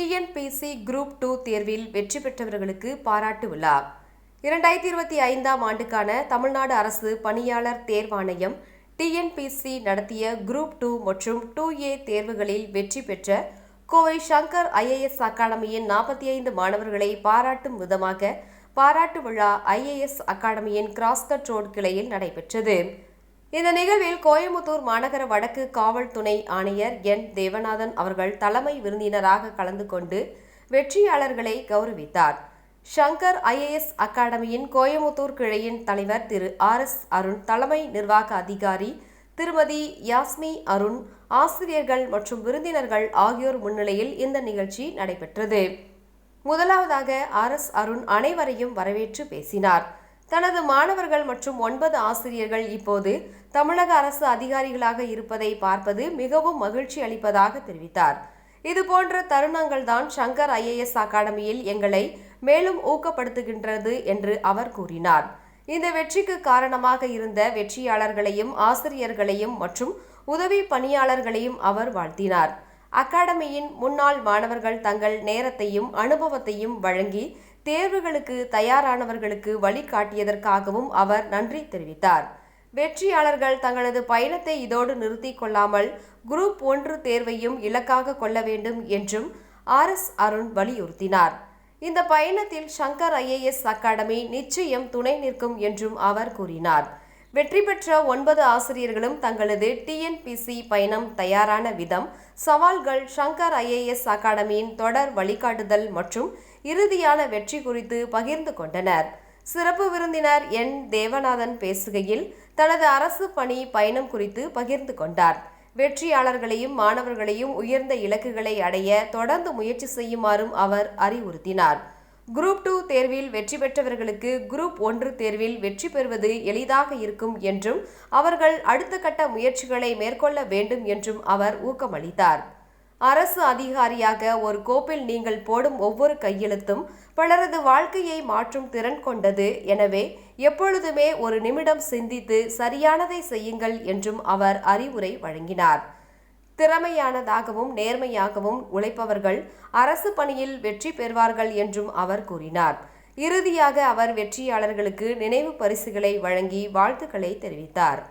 TNPSC group 2 தேர்வில் வெற்றி பெற்றவர்களுக்கு பாராட்டு விழா. 2025ஆம் ஆண்டுக்கான தமிழ்நாடு அரசு பணியாளர் தேர்வாணையம் டிஎன்பிஎஸ்சி நடத்திய குரூப் 2 மற்றும் 2A தேர்வுகளில் வெற்றி பெற்ற கோவை சங்கர் IAS அகாடமியின் 45 மாணவர்களை பாராட்டும் விதமாக பாராட்டு விழா IAS அகாடமியின் கிராஸ்கட் ரோடு கிளையில் நடைபெற்றது. இந்த நிகழ்வில் கோயமுத்தூர் மாநகர வடக்கு காவல் துணை ஆணையர் என் தேவநாதன் அவர்கள் தலைமை விருந்தினராக கலந்து கொண்டு வெற்றியாளர்களை கௌரவித்தார். சங்கர் IAS அகாடமியின் கோயமுத்தூர் கிளையின் தலைவர் திரு RS அருண், தலைமை நிர்வாக அதிகாரி திருமதி யாஸ்மி அருண், ஆசிரியர்கள் மற்றும் விருந்தினர்கள் ஆகியோர் முன்னிலையில் இந்த நிகழ்ச்சி நடைபெற்றது. முதலாவதாக RS அருண் அனைவரையும் வரவேற்று பேசினார். தனது மாணவர்கள் மற்றும் 9 ஆசிரியர்கள் இப்போது தமிழக அரசு அதிகாரிகளாக இருப்பதை பார்ப்பது மிகவும் மகிழ்ச்சி அளிப்பதாக தெரிவித்தார். இதுபோன்ற தருணங்கள் தான் சங்கர் IAS அகாடமியில் எங்களை மேலும் ஊக்கப்படுத்துகின்றது என்று அவர் கூறினார். இந்த வெற்றிக்கு காரணமாக இருந்த வெற்றியாளர்களையும் ஆசிரியர்களையும் மற்றும் உதவி பணியாளர்களையும் அவர் வாழ்த்தினார். அகாடமியின் முன்னாள் மாணவர்கள் தங்கள் நேரத்தையும் அனுபவத்தையும் வழங்கி தேர்வுகளுக்கு தயாரானவர்களுக்கு வழிகாட்டியதற்காகவும் அவர் நன்றி தெரிவித்தார். வெற்றியாளர்கள் தங்களது பயணத்தை இதோடு நிறுத்திக் கொள்ளாமல் குரூப் 1 தேர்வையும் இலக்காக கொள்ள வேண்டும் என்றும் RS அருண் வலியுறுத்தினார். இந்த பயணத்தில் சங்கர் IAS அகாடமி நிச்சயம் துணை நிற்கும் என்றும் அவர் கூறினார். வெற்றி பெற்ற 9 ஆசிரியர்களும் தங்களது டிஎன்பிஎஸ்சி பயணம் தயாரான விதம், சவால்கள், சங்கர் IAS அகாடமியின் தொடர் வழிகாட்டுதல் மற்றும் இறுதியான வெற்றி குறித்து பகிர்ந்து கொண்டனர். சிறப்பு விருந்தினர் என் தேவநாதன் பேசுகையில் தனது அரசு பணி பயணம் குறித்து பகிர்ந்து கொண்டார். வெற்றியாளர்களையும் மாணவர்களையும் உயர்ந்த இலக்குகளை அடைய தொடர்ந்து முயற்சி செய்யுமாறும் அவர் அறிவுறுத்தினார். குரூப் 2 தேர்வில் வெற்றி பெற்றவர்களுக்கு குரூப் 1 தேர்வில் வெற்றி பெறுவது எளிதாக இருக்கும் என்றும் அவர்கள் அடுத்த கட்ட முயற்சிகளை மேற்கொள்ள வேண்டும் என்றும் அவர் ஊக்கமளித்தார். அரசு அதிகாரியாக ஒரு கோப்பில் நீங்கள் போடும் ஒவ்வொரு கையெழுத்தும் பலரது வாழ்க்கையை மாற்றும் திறன் கொண்டது. எனவே எப்பொழுதுமே ஒரு நிமிடம் சிந்தித்து சரியானதை செய்யுங்கள் என்றும் அவர் அறிவுரை வழங்கினார். திறமையானதாகவும் நேர்மையாகவும் உழைப்பவர்கள் அரசு பணியில் வெற்றி பெறுவார்கள் என்றும் அவர் கூறினார். இறுதியாக அவர் வெற்றியாளர்களுக்கு நினைவு பரிசுகளை வழங்கி வாழ்த்துக்களை தெரிவித்தார்.